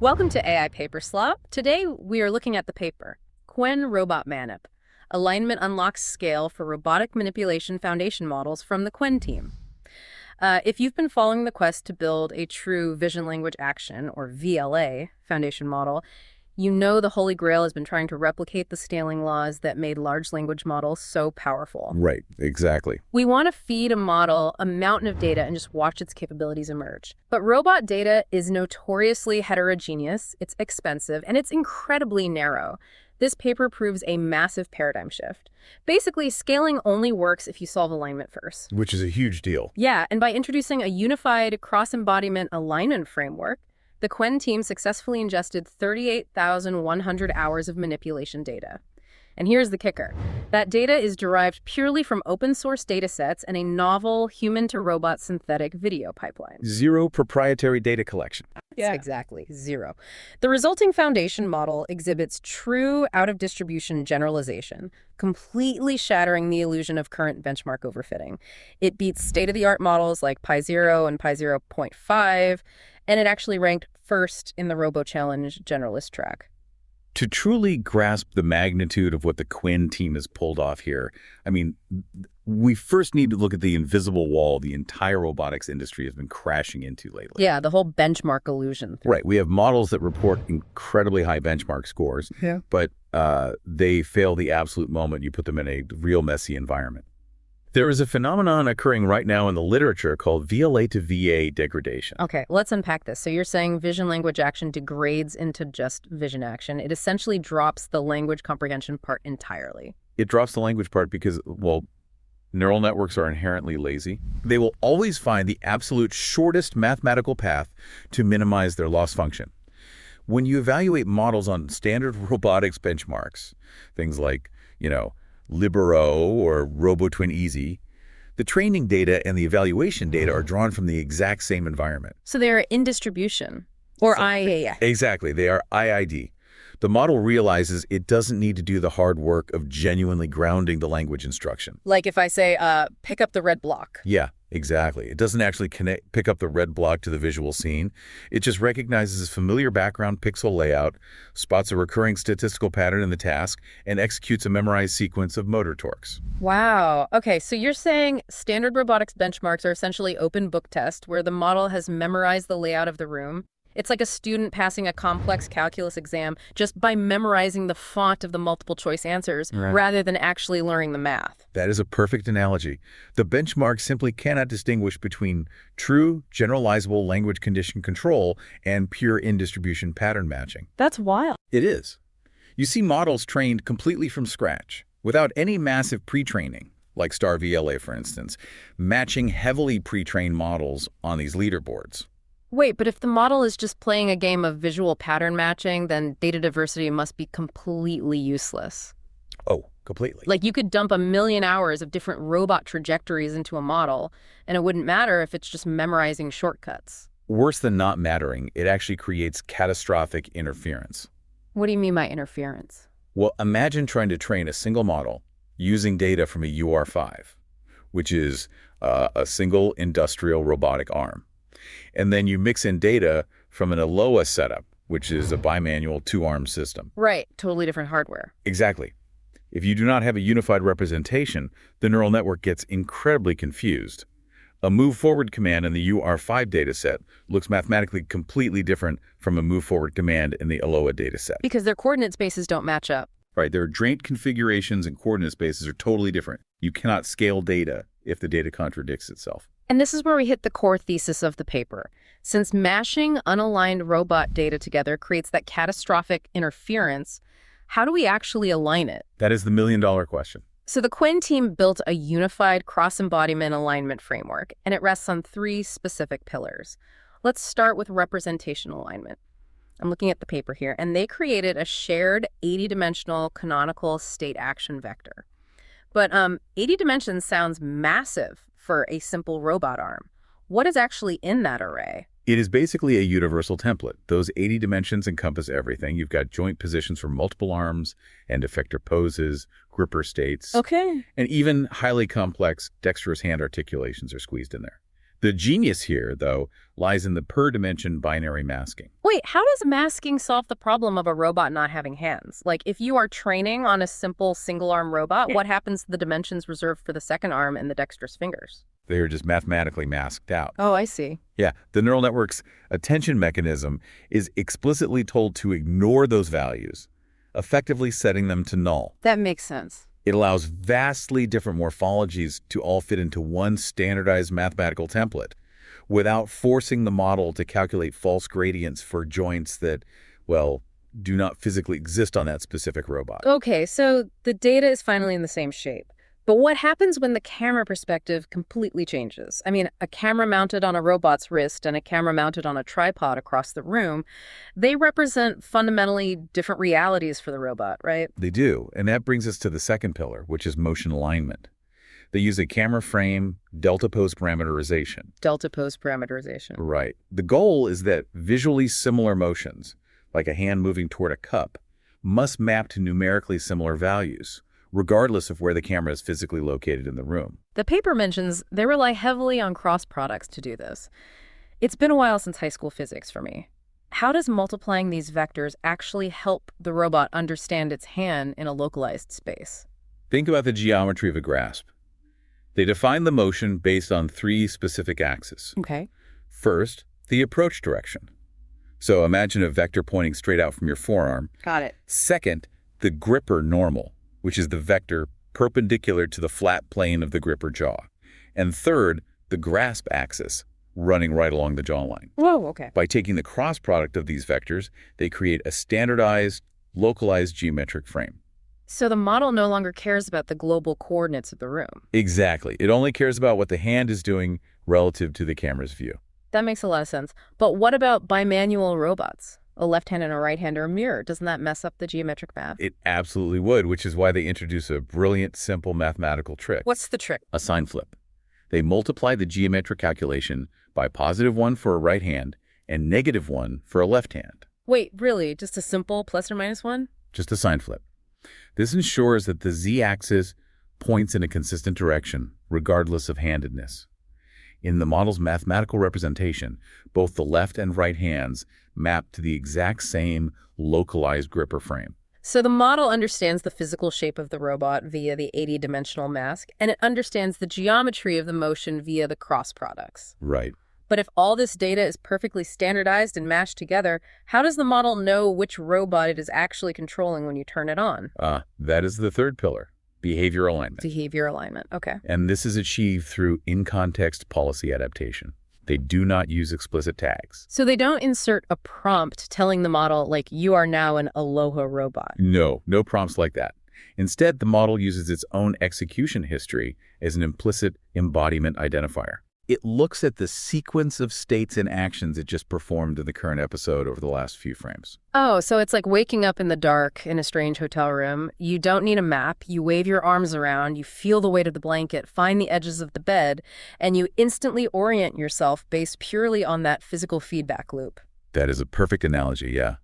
Welcome to AI Paper Slop. Today we are looking at the paper, Qwen-RobotManip, Alignment Unlocks Scale for Robotic Manipulation Foundation Models from the Qwen team. If you've been following the quest to build a true Vision Language Action, or VLA, foundation model, you know the Holy Grail has been trying to replicate the scaling laws that made large language models so powerful. Right, exactly. We want to feed a model a mountain of data and just watch its capabilities emerge. But robot data is notoriously heterogeneous, it's expensive, and it's incredibly narrow. This paper proves a massive paradigm shift. Basically, scaling only works if you solve alignment first. Which is a huge deal. Yeah, and by introducing a unified cross-embodiment alignment framework, the Qwen team successfully ingested 38,100 hours of manipulation data. And here's the kicker. That data is derived purely from open source datasets and a novel human-to-robot synthetic video pipeline. Zero proprietary data collection. Yeah, exactly. Zero. The resulting foundation model exhibits true out-of-distribution generalization, completely shattering the illusion of current benchmark overfitting. It beats state-of-the-art models like Pi 0 and Pi 0.5, and it actually ranked first in the RoboChallenge generalist track. To truly grasp the magnitude of what the Qwen team has pulled off here, I mean, we first need to look at the invisible wall the entire robotics industry has been crashing into lately. Yeah, the whole benchmark illusion thing. Right. We have models that report incredibly high benchmark scores, but they fail the absolute moment you put them in a real messy environment. There is a phenomenon occurring right now in the literature called VLA to VA degradation. Okay, let's unpack this. So you're saying vision language action degrades into just vision action. It essentially drops the language comprehension part entirely. It drops the language part because, well, neural networks are inherently lazy. They will always find the absolute shortest mathematical path to minimize their loss function. When you evaluate models on standard robotics benchmarks, things like, Libero or RoboTwin Easy, the training data and the evaluation data are drawn from the exact same environment. So they're in distribution, or IAA. Exactly. They are IID. The model realizes it doesn't need to do the hard work of genuinely grounding the language instruction. Like if I say, pick up the red block. Yeah, exactly. It doesn't actually pick up the red block to the visual scene. It just recognizes a familiar background pixel layout, spots a recurring statistical pattern in the task, and executes a memorized sequence of motor torques. Wow. Okay, so you're saying standard robotics benchmarks are essentially open book tests where the model has memorized the layout of the room. It's like a student passing a complex calculus exam just by memorizing the font of the multiple choice answers rather than actually learning the math. That is a perfect analogy. The benchmark simply cannot distinguish between true generalizable language condition control and pure in-distribution pattern matching. That's wild. It is. You see models trained completely from scratch, without any massive pre-training, like Star VLA, for instance, matching heavily pre-trained models on these leaderboards. Wait, but if the model is just playing a game of visual pattern matching, then data diversity must be completely useless. Oh, completely. Like you could dump 1 million hours of different robot trajectories into a model, and it wouldn't matter if it's just memorizing shortcuts. Worse than not mattering, it actually creates catastrophic interference. What do you mean by interference? Well, imagine trying to train a single model using data from a UR5, which is a single industrial robotic arm. And then you mix in data from an ALOA setup, which is a bimanual two-arm system. Right, totally different hardware. Exactly. If you do not have a unified representation, the neural network gets incredibly confused. A move forward command in the UR5 dataset looks mathematically completely different from a move forward command in the ALOA dataset. Because their coordinate spaces don't match up. Right, their draint configurations and coordinate spaces are totally different. You cannot scale data if the data contradicts itself. And this is where we hit the core thesis of the paper. Since mashing unaligned robot data together creates that catastrophic interference, how do we actually align it? That is the million-dollar question. So the Qwen team built a unified cross-embodiment alignment framework, and it rests on 3 specific pillars. Let's start with representation alignment. I'm looking at the paper here, and they created a shared 80-dimensional canonical state action vector. But 80 dimensions sounds massive for a simple robot arm. What is actually in that array? It is basically a universal template. Those 80 dimensions encompass everything. You've got joint positions for multiple arms, end effector poses, gripper states. Okay. And even highly complex dexterous hand articulations are squeezed in there. The genius here, though, lies in the per-dimension binary masking. Wait, how does masking solve the problem of a robot not having hands? Like, if you are training on a simple single-arm robot, what happens to the dimensions reserved for the second arm and the dexterous fingers? They are just mathematically masked out. Oh, I see. Yeah, the neural network's attention mechanism is explicitly told to ignore those values, effectively setting them to null. That makes sense. It allows vastly different morphologies to all fit into one standardized mathematical template without forcing the model to calculate false gradients for joints that, well, do not physically exist on that specific robot. Okay, so the data is finally in the same shape. But what happens when the camera perspective completely changes? I mean, a camera mounted on a robot's wrist and a camera mounted on a tripod across the room, they represent fundamentally different realities for the robot, right? They do, and that brings us to the second pillar, which is motion alignment. They use a camera frame delta pose parameterization. Delta pose parameterization. Right. The goal is that visually similar motions, like a hand moving toward a cup, must map to numerically similar values, regardless of where the camera is physically located in the room. The paper mentions they rely heavily on cross products to do this. It's been a while since high school physics for me. How does multiplying these vectors actually help the robot understand its hand in a localized space? Think about the geometry of a grasp. They define the motion based on three specific axes. Okay. First, the approach direction. So imagine a vector pointing straight out from your forearm. Got it. Second, the gripper normal, which is the vector perpendicular to the flat plane of the gripper jaw. And third, the grasp axis, running right along the jawline. Whoa, okay. By taking the cross product of these vectors, they create a standardized, localized geometric frame. So the model no longer cares about the global coordinates of the room. Exactly. It only cares about what the hand is doing relative to the camera's view. That makes a lot of sense. But what about bimanual robots? A left hand and a right hand or a mirror. Doesn't that mess up the geometric math? It absolutely would, which is why they introduce a brilliant, simple mathematical trick. What's the trick? A sign flip. They multiply the geometric calculation by +1 for a right hand and -1 for a left hand. Wait, really? Just a simple plus or minus 1? Just a sign flip. This ensures that the z-axis points in a consistent direction, regardless of handedness. In the model's mathematical representation, both the left and right hands map to the exact same localized gripper frame. So the model understands the physical shape of the robot via the 80-dimensional mask, and it understands the geometry of the motion via the cross products. Right. But if all this data is perfectly standardized and mashed together, how does the model know which robot it is actually controlling when you turn it on? That is the third pillar, behavior alignment. Behavior alignment, okay. And this is achieved through in-context policy adaptation. They do not use explicit tags. So they don't insert a prompt telling the model, like, you are now an Aloha robot. No prompts like that. Instead, the model uses its own execution history as an implicit embodiment identifier. It looks at the sequence of states and actions it just performed in the current episode over the last few frames. Oh, so it's like waking up in the dark in a strange hotel room. You don't need a map. You wave your arms around, you feel the weight of the blanket, find the edges of the bed, and you instantly orient yourself based purely on that physical feedback loop. That is a perfect analogy, yeah.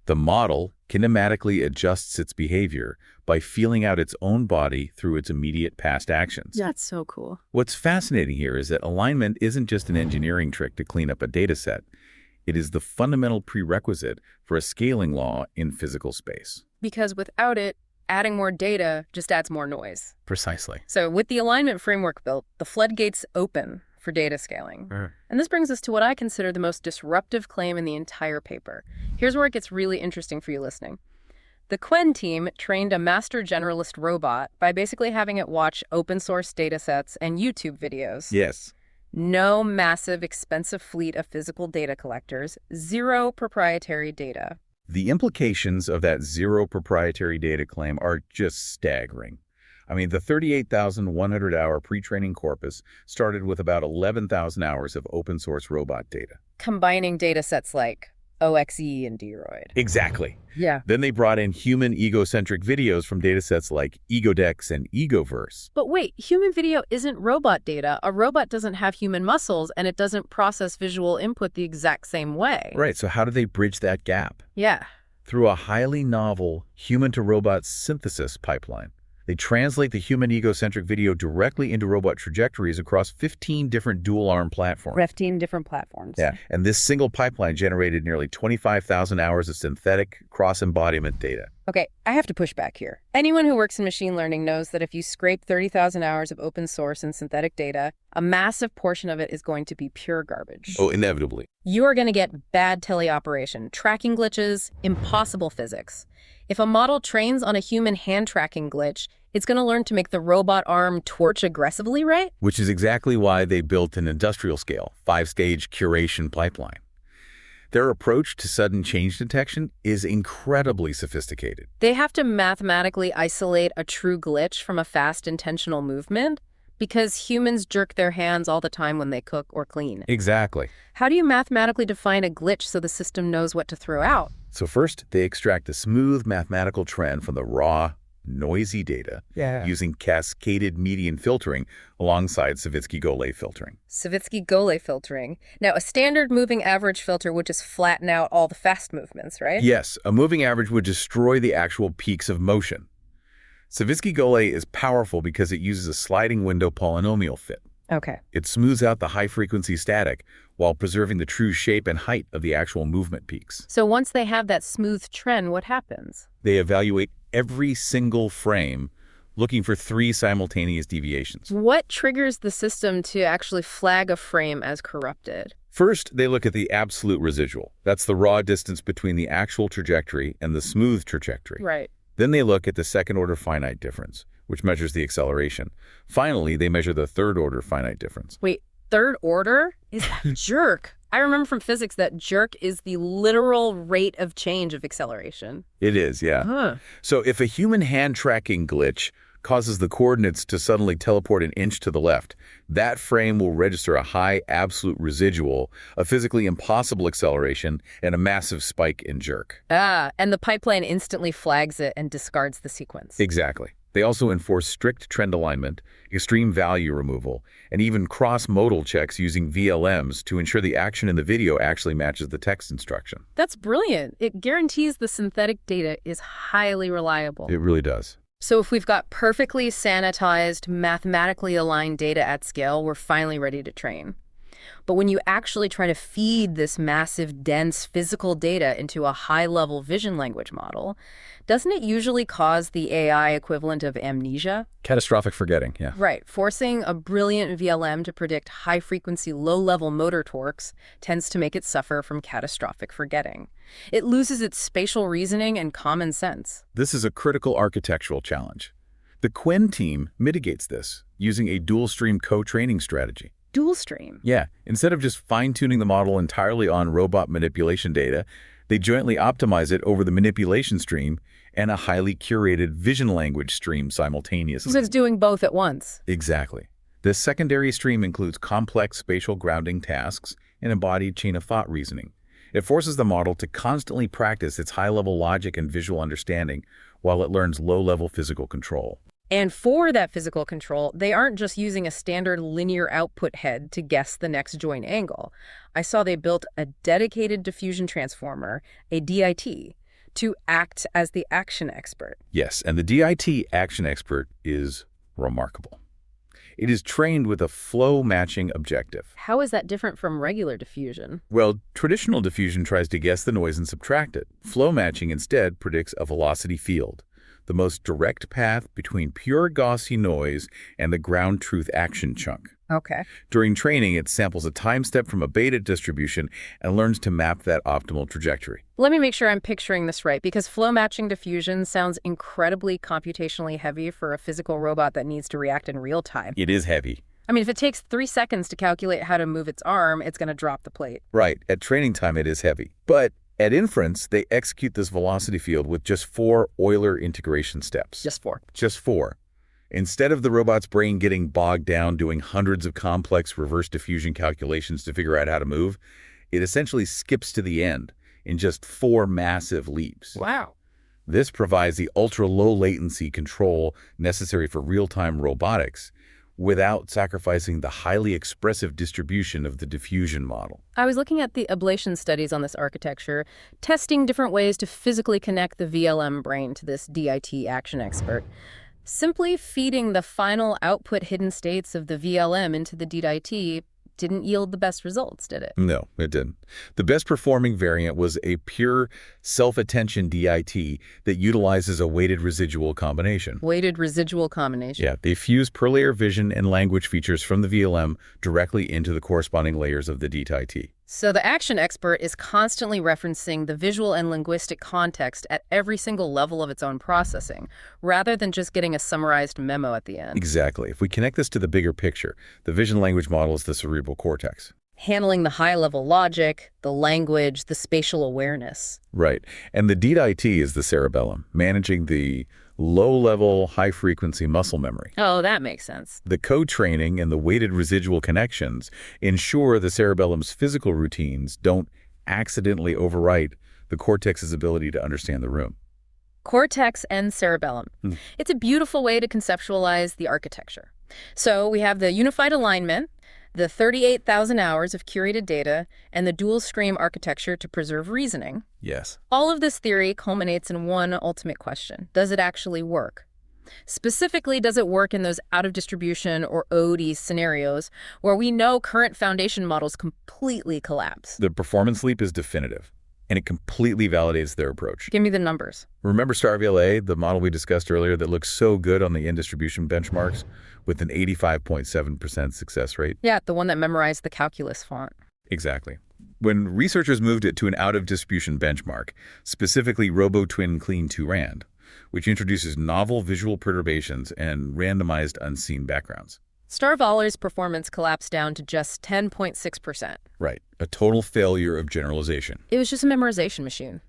The model kinematically adjusts its behavior by feeling out its own body through its immediate past actions. That's so cool. What's fascinating here is that alignment isn't just an engineering trick to clean up a data set. It is the fundamental prerequisite for a scaling law in physical space. Because without it, adding more data just adds more noise. Precisely. So with the alignment framework built, the floodgates open for data scaling. And this brings us to what I consider the most disruptive claim in the entire paper. Here's where it gets really interesting for you listening. The Qwen team trained a master generalist robot by basically having it watch open source data sets and YouTube videos. Yes. No massive, expensive fleet of physical data collectors, zero proprietary data. The implications of that zero proprietary data claim are just staggering. I mean, the 38,100-hour pre-training corpus started with about 11,000 hours of open-source robot data. Combining data sets like OXE and Droid. Exactly. Yeah. Then they brought in human egocentric videos from datasets like EgoDex and Egoverse. But wait, human video isn't robot data. A robot doesn't have human muscles, and it doesn't process visual input the exact same way. Right, so how do they bridge that gap? Yeah. Through a highly novel human-to-robot synthesis pipeline. They translate the human egocentric video directly into robot trajectories across 15 different dual-arm platforms. 15 different platforms. Yeah, and this single pipeline generated nearly 25,000 hours of synthetic cross-embodiment data. Okay, I have to push back here. Anyone who works in machine learning knows that if you scrape 30,000 hours of open source and synthetic data, a massive portion of it is going to be pure garbage. Oh, inevitably. You are going to get bad teleoperation, tracking glitches, impossible physics. If a model trains on a human hand tracking glitch, it's going to learn to make the robot arm torch aggressively, right? Which is exactly why they built an industrial-scale, 5-stage curation pipeline. Their approach to sudden change detection is incredibly sophisticated. They have to mathematically isolate a true glitch from a fast intentional movement because humans jerk their hands all the time when they cook or clean. Exactly. How do you mathematically define a glitch so the system knows what to throw out? So first, they extract the smooth mathematical trend from the raw, noisy data using cascaded median filtering alongside Savitsky-Golay filtering. Savitsky-Golay filtering. Now, a standard moving average filter would just flatten out all the fast movements, right? Yes, a moving average would destroy the actual peaks of motion. Savitsky-Golay is powerful because it uses a sliding window polynomial fit. Okay. It smooths out the high-frequency static while preserving the true shape and height of the actual movement peaks. So once they have that smooth trend, what happens? They evaluate every single frame, looking for 3 simultaneous deviations. What triggers the system to actually flag a frame as corrupted? First, they look at the absolute residual. That's the raw distance between the actual trajectory and the smooth trajectory. Right. Then they look at the second-order finite difference, which measures the acceleration. Finally, they measure the third-order finite difference. Wait, third order? Is that jerk? I remember from physics that jerk is the literal rate of change of acceleration. It is, yeah. Huh. So if a human hand tracking glitch causes the coordinates to suddenly teleport an inch to the left, that frame will register a high absolute residual, a physically impossible acceleration, and a massive spike in jerk. And the pipeline instantly flags it and discards the sequence. Exactly. They also enforce strict trend alignment, extreme value removal, and even cross-modal checks using VLMs to ensure the action in the video actually matches the text instruction. That's brilliant. It guarantees the synthetic data is highly reliable. It really does. So if we've got perfectly sanitized, mathematically aligned data at scale, we're finally ready to train. But when you actually try to feed this massive, dense physical data into a high-level vision language model, doesn't it usually cause the AI equivalent of amnesia? Catastrophic forgetting, yeah. Right. Forcing a brilliant VLM to predict high-frequency, low-level motor torques tends to make it suffer from catastrophic forgetting. It loses its spatial reasoning and common sense. This is a critical architectural challenge. The Qwen team mitigates this using a dual-stream co-training strategy. Dual stream? Yeah. Instead of just fine-tuning the model entirely on robot manipulation data, they jointly optimize it over the manipulation stream and a highly curated vision language stream simultaneously. So it's doing both at once. Exactly. This secondary stream includes complex spatial grounding tasks and embodied chain-of-thought reasoning. It forces the model to constantly practice its high-level logic and visual understanding while it learns low-level physical control. And for that physical control, they aren't just using a standard linear output head to guess the next joint angle. I saw they built a dedicated diffusion transformer, a DIT, to act as the action expert. Yes, and the DIT action expert is remarkable. It is trained with a flow matching objective. How is that different from regular diffusion? Well, traditional diffusion tries to guess the noise and subtract it. Flow matching instead predicts a velocity field, the most direct path between pure Gaussian noise and the ground truth action chunk. Okay. During training, it samples a time step from a beta distribution and learns to map that optimal trajectory. Let me make sure I'm picturing this right, because flow matching diffusion sounds incredibly computationally heavy for a physical robot that needs to react in real time. It is heavy. I mean, if it takes 3 seconds to calculate how to move its arm, it's going to drop the plate. Right. At training time, it is heavy. But at inference, they execute this velocity field with just 4 Euler integration steps. Just 4. Just 4. Instead of the robot's brain getting bogged down doing hundreds of complex reverse diffusion calculations to figure out how to move, it essentially skips to the end in just 4 massive leaps. Wow. This provides the ultra-low latency control necessary for real-time robotics without sacrificing the highly expressive distribution of the diffusion model. I was looking at the ablation studies on this architecture, testing different ways to physically connect the VLM brain to this DIT action expert. Simply feeding the final output hidden states of the VLM into the DIT didn't yield the best results, did it? No, it didn't. The best performing variant was a pure self-attention DIT that utilizes a weighted residual combination. Weighted residual combination. Yeah, they fuse per-layer vision and language features from the VLM directly into the corresponding layers of the DIT. So the action expert is constantly referencing the visual and linguistic context at every single level of its own processing, rather than just getting a summarized memo at the end. Exactly. If we connect this to the bigger picture, the vision language model is the cerebral cortex. Handling the high-level logic, the language, the spatial awareness. Right. And the DIT is the cerebellum, managing the low-level, high-frequency muscle memory. Oh, that makes sense. The code training and the weighted residual connections ensure the cerebellum's physical routines don't accidentally overwrite the cortex's ability to understand the room. Cortex and cerebellum. It's a beautiful way to conceptualize the architecture. So we have the unified alignment, the 38,000 hours of curated data, and the dual stream architecture to preserve reasoning. Yes. All of this theory culminates in one ultimate question. Does it actually work? Specifically, does it work in those out-of-distribution or OOD scenarios where we know current foundation models completely collapse? The performance leap is definitive, and it completely validates their approach. Give me the numbers. Remember StarVLA, the model we discussed earlier that looks so good on the in-distribution benchmarks with an 85.7% success rate? Yeah, the one that memorized the calculus font. Exactly. When researchers moved it to an out-of-distribution benchmark, specifically RoboTwin Clean 2 Rand, which introduces novel visual perturbations and randomized unseen backgrounds. StarVLA's performance collapsed down to just 10.6%. Right. A total failure of generalization. It was just a memorization machine.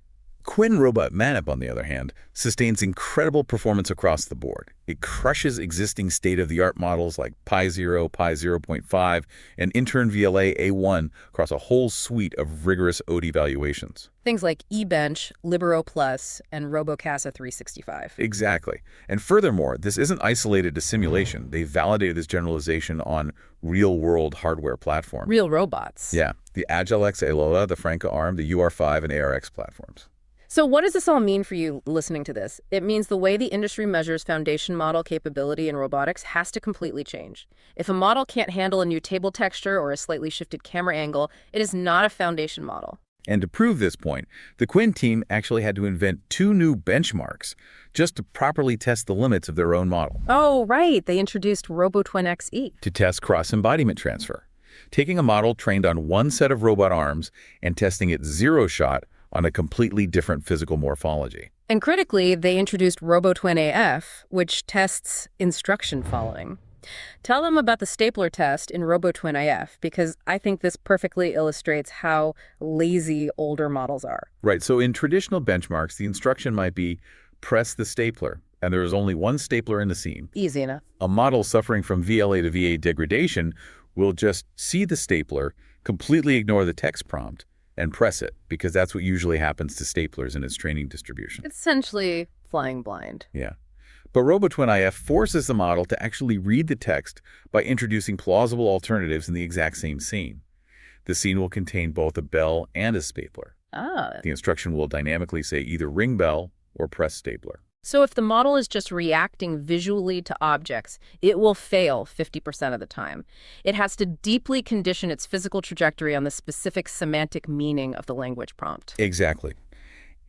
Qwen-RobotManip, on the other hand, sustains incredible performance across the board. It crushes existing state-of-the-art models like Pi0, Pi 0.5, and Intern VLA A1 across a whole suite of rigorous OOD evaluations. Things like eBench, Libero Plus, and RoboCasa 365. Exactly. And furthermore, this isn't isolated to simulation. They validated this generalization on real-world hardware platforms. Real robots. Yeah. The Agilex Alola, the Franca ARM, the UR5, and ARX platforms. So what does this all mean for you listening to this? It means the way the industry measures foundation model capability in robotics has to completely change. If a model can't handle a new table texture or a slightly shifted camera angle, it is not a foundation model. And to prove this point, the Qwen team actually had to invent 2 new benchmarks just to properly test the limits of their own model. Oh, right. They introduced RoboTwin-XE. To test cross-embodiment transfer, taking a model trained on one set of robot arms and testing it zero-shot on a completely different physical morphology. And critically, they introduced RoboTwin-AF, which tests instruction following. Tell them about the stapler test in RoboTwin-AF, because I think this perfectly illustrates how lazy older models are. Right, so in traditional benchmarks, the instruction might be press the stapler, and there is only one stapler in the scene. Easy enough. A model suffering from VLA to VA degradation will just see the stapler, completely ignore the text prompt, and press it, because that's what usually happens to staplers in its training distribution. It's essentially flying blind. Yeah. But RoboTwin-IF forces the model to actually read the text by introducing plausible alternatives in the exact same scene. The scene will contain both a bell and a stapler. Ah. The instruction will dynamically say either ring bell or press stapler. So if the model is just reacting visually to objects, it will fail 50% of the time. It has to deeply condition its physical trajectory on the specific semantic meaning of the language prompt. Exactly.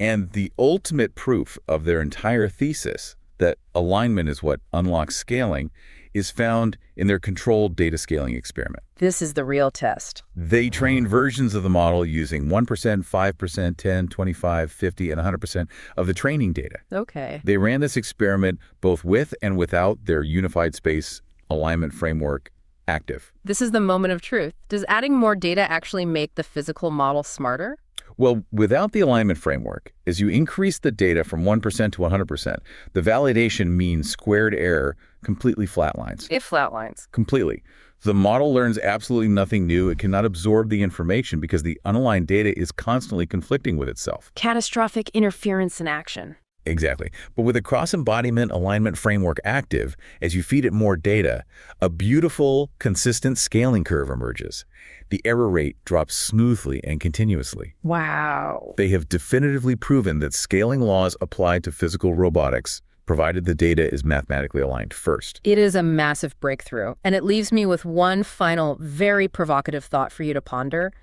And the ultimate proof of their entire thesis that alignment is what unlocks scaling is found in their controlled data scaling experiment. This is the real test. They trained versions of the model using 1%, 5%, 10, 25, 50, and 100% of the training data. Okay. They ran this experiment both with and without their unified space alignment framework active. This is the moment of truth. Does adding more data actually make the physical model smarter? Well, without the alignment framework, as you increase the data from 1% to 100%, the validation mean squared error completely flatlines. It flatlines. Completely. The model learns absolutely nothing new. It cannot absorb the information because the unaligned data is constantly conflicting with itself. Catastrophic interference in action. Exactly. But with a cross-embodiment alignment framework active, as you feed it more data, a beautiful, consistent scaling curve emerges. The error rate drops smoothly and continuously. Wow. They have definitively proven that scaling laws applied to physical robotics provided the data is mathematically aligned first. It is a massive breakthrough, and it leaves me with one final, very provocative thought for you to ponder.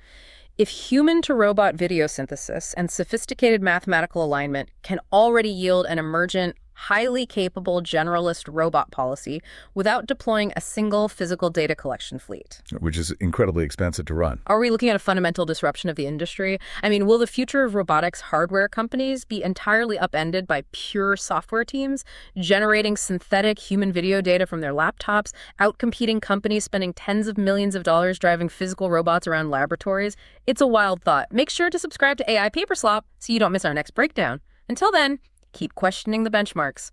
If human-to-robot video synthesis and sophisticated mathematical alignment can already yield an emergent, highly capable generalist robot policy without deploying a single physical data collection fleet, Which is incredibly expensive to run. are we looking at a fundamental disruption of the industry? I mean, will the future of robotics hardware companies be entirely upended by pure software teams, generating synthetic human video data from their laptops, outcompeting companies spending tens of millions of dollars driving physical robots around laboratories? It's a wild thought. Make sure to subscribe to AI Paperslop so you don't miss our next breakdown. Until then, keep questioning the benchmarks.